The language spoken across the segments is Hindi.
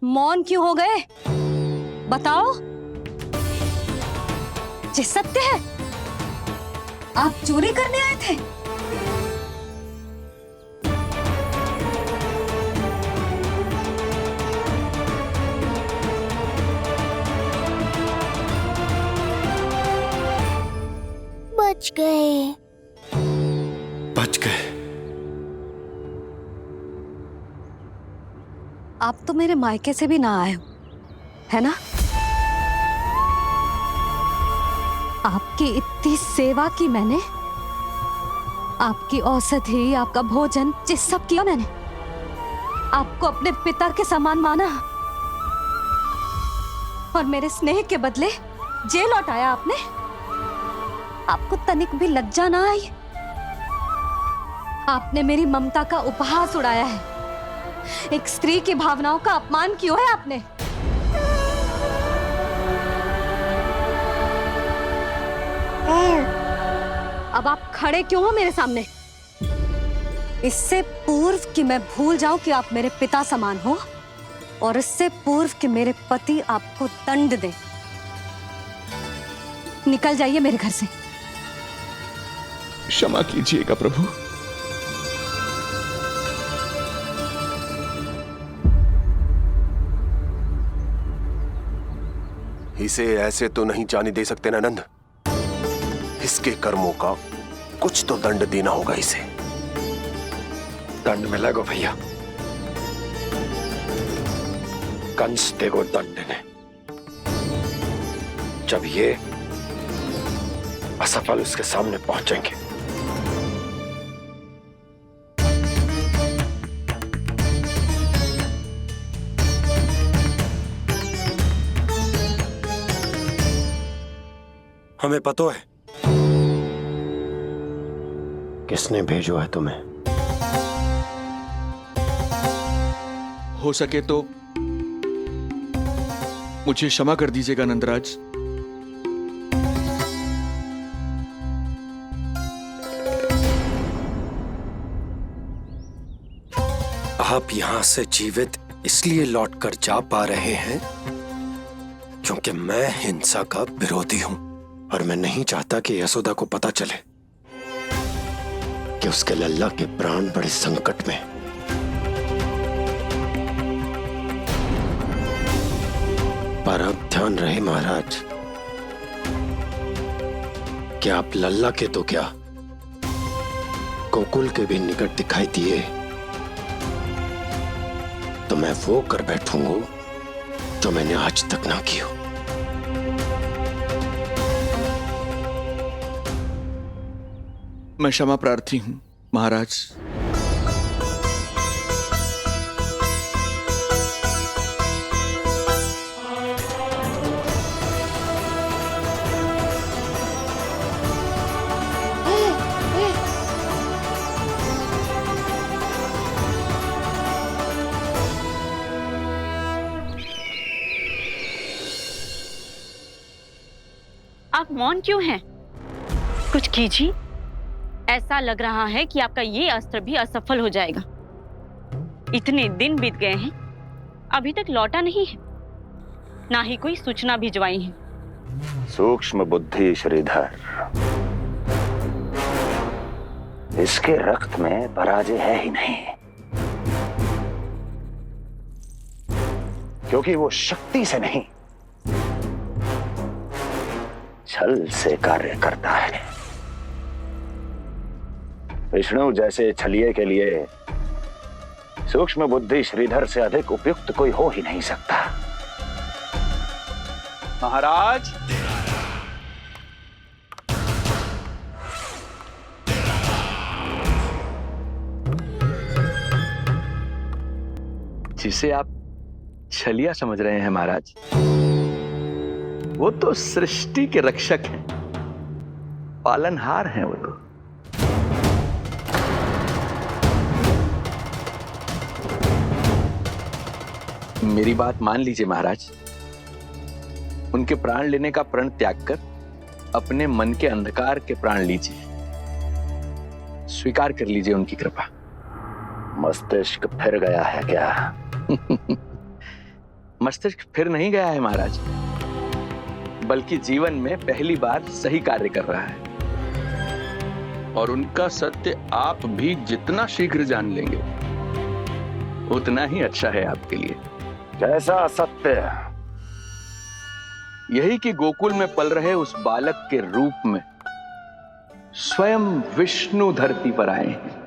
मौन क्यों हो गए? बताओ। ये सत्य है? आप चोरी करने आए थे? बच गए। बच गए। आप तो मेरे मायके से भी ना आए हो, है ना? आपकी इतनी सेवा की मैंने, आपकी औषधि, आपका भोजन, ये सब किया मैंने। आपको अपने पिता के समान माना और मेरे स्नेह के बदले जेल लौटाया आपने। आपको तनिक भी लज्जा ना आई? आपने मेरी ममता का उपहास उड़ाया है। एक स्त्री की भावनाओं का अपमान क्यों है आपने? अब आप खड़े क्यों हो मेरे सामने? इससे पूर्व कि मैं भूल जाऊं कि आप मेरे पिता समान हो, और इससे पूर्व कि मेरे पति आपको दंड दे, निकल जाइए मेरे घर से। क्षमा कीजिएगा प्रभु। इसे ऐसे तो नहीं जाने दे सकते ना नंद। इसके कर्मों का कुछ तो दंड देना होगा इसे। दंड मिलेगा भैया, कंस देगो दंड ने। जब ये असफल उसके सामने पहुंचेंगे। हमें पता है किसने भेजो है तुम्हें। हो सके तो मुझे क्षमा कर दीजिएगा नंदराज। आप यहां से जीवित इसलिए लौटकर जा पा रहे हैं क्योंकि मैं हिंसा का विरोधी हूं, और मैं नहीं चाहता कि यशोदा को पता चले कि उसके लल्ला के प्राण बड़े संकट में। पर अब ध्यान रहे महाराज कि आप लल्ला के तो क्या, गोकुल के भी निकट दिखाई दिए तो मैं वो कर बैठूंगा जो मैंने आज तक ना की हो। मैं क्षमा प्रार्थी हूं महाराज। आप मौन क्यों हैं? कुछ कीजिए। ऐसा लग रहा है कि आपका ये अस्त्र भी असफल हो जाएगा। इतने दिन बीत गए हैं, अभी तक लौटा नहीं है, ना ही कोई सूचना भिजवाई है। सूक्ष्म बुद्धि श्रीधर, इसके रक्त में पराजय है ही नहीं, क्योंकि वो शक्ति से नहीं छल से कार्य करता है। विष्णु जैसे छलिए के लिए सूक्ष्म बुद्धि श्रीधर से अधिक उपयुक्त कोई हो ही नहीं सकता। महाराज, जिसे आप छलिया समझ रहे हैं महाराज, वो तो सृष्टि के रक्षक हैं, पालनहार हैं वो तो। मेरी बात मान लीजिए महाराज, उनके प्राण लेने का प्रण त्याग कर अपने मन के अंधकार के प्राण लीजिए, स्वीकार कर लीजिए उनकी कृपा। मस्तिष्क फिर गया है क्या? मस्तिष्क फिर नहीं गया है महाराज, बल्कि जीवन में पहली बार सही कार्य कर रहा है। और उनका सत्य आप भी जितना शीघ्र जान लेंगे उतना ही अच्छा है आपके लिए। कैसा सत्य? यही कि गोकुल में पल रहे उस बालक के रूप में स्वयं विष्णु धरती पर आए हैं।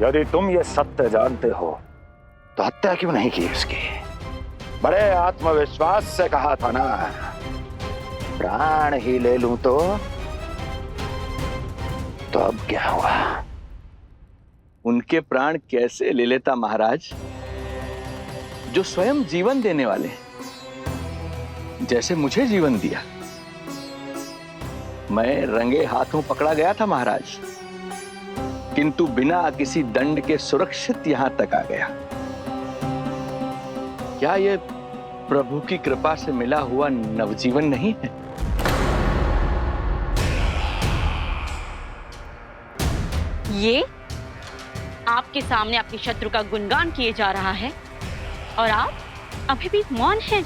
यदि तुम ये सत्य जानते हो तो हत्या क्यों नहीं की इसकी? बड़े आत्मविश्वास से कहा था ना, प्राण ही ले लूं तो अब क्या हुआ? उनके प्राण कैसे ले लेता महाराज, जो स्वयं जीवन देने वाले हैं, जैसे मुझे जीवन दिया। मैं रंगे हाथों पकड़ा गया था महाराज, किंतु बिना किसी दंड के सुरक्षित यहां तक आ गया। क्या यह प्रभु की कृपा से मिला हुआ नवजीवन नहीं है? ये आपके सामने आपके शत्रु का गुणगान किए जा रहा है और आप अभी भी मौन हैं।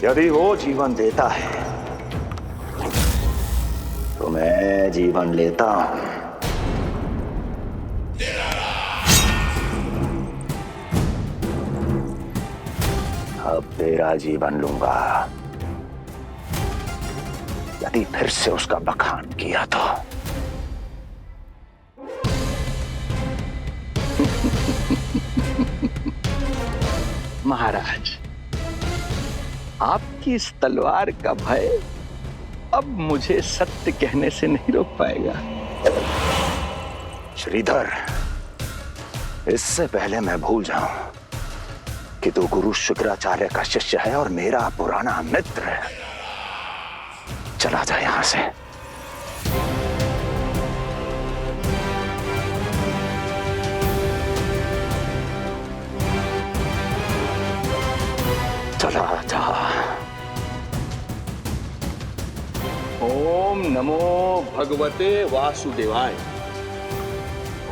यदि वो जीवन देता है तो मैं जीवन लेता हूं। अब तेरा जीवन लूंगा यदि फिर से उसका बखान किया तो। महाराज, आपकी इस तलवार का भय अब मुझे सत्य कहने से नहीं रोक पाएगा। श्रीधर, इससे पहले मैं भूल जाऊं कि तू गुरु शुक्राचार्य का शिष्य है और मेरा पुराना मित्र है, चला जा यहां से। चला जा। ओम नमो भगवते वासुदेवाय।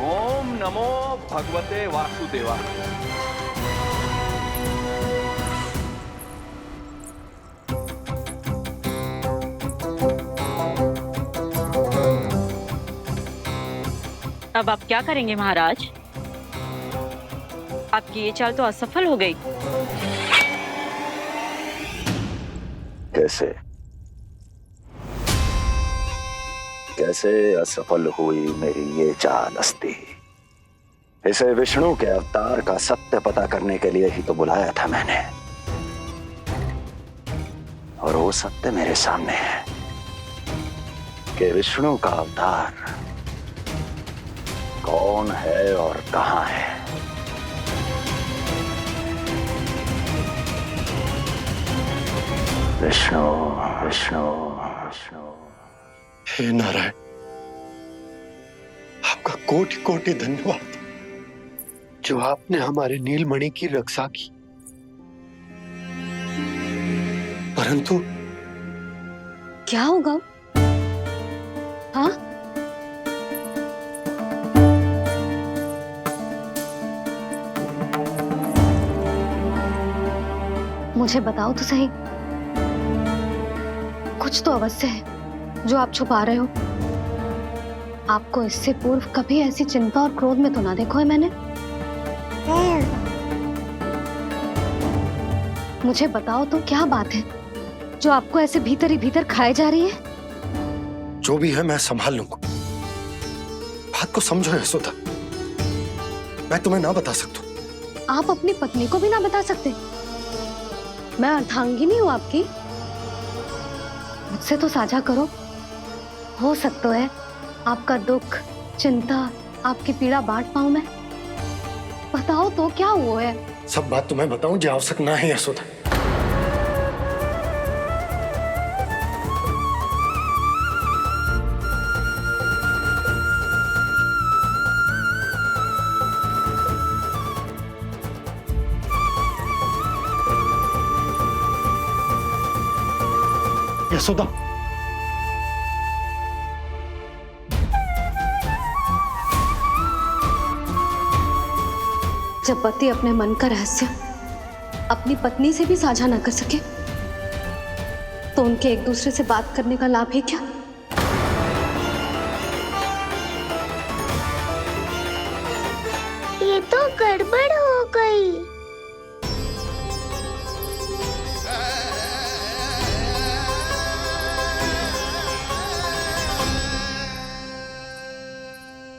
ओम नमो भगवते वासुदेवाय। अब आप क्या करेंगे महाराज? आपकी ये चाल तो असफल हो गई। कैसे असफल हुई मेरी ये चाल अस्ति? इसे विष्णु के अवतार का सत्य पता करने के लिए ही तो बुलाया था मैंने, और वो सत्य मेरे सामने है कि विष्णु का अवतार कौन है और कहां है। विष्णु विष्णु विष्णु। हे नारायण, आपका कोटि कोटि धन्यवाद जो आपने हमारे नीलमणि की रक्षा की। परंतु क्या होगा? हाँ, मुझे बताओ तो सही, कुछ तो अवश्य है जो आप छुपा रहे हो। आपको इससे पूर्व कभी ऐसी चिंता और क्रोध में तो ना देखो है मैंने। मुझे बताओ तो क्या बात है जो आपको ऐसे भीतर ही भीतर खाए जा रही है? जो भी है मैं संभाल लूंगा। बात को समझो यशोदा, मैं तुम्हें ना बता सकता। आप अपनी पत्नी को भी ना बता सकते? मैं अर्धांगिनी हूं आपकी, मुझसे तो साझा करो। हो सकता है आपका दुख, चिंता, आपकी पीड़ा बांट पाऊं मैं। बताओ तो क्या हुआ है? सब बात तुम्हें बताऊं जो आवश्यक ना है यशोदा। यशोदा, जब पति अपने मन का रहस्य अपनी पत्नी से भी साझा न कर सके तो उनके एक दूसरे से बात करने का लाभ है क्या?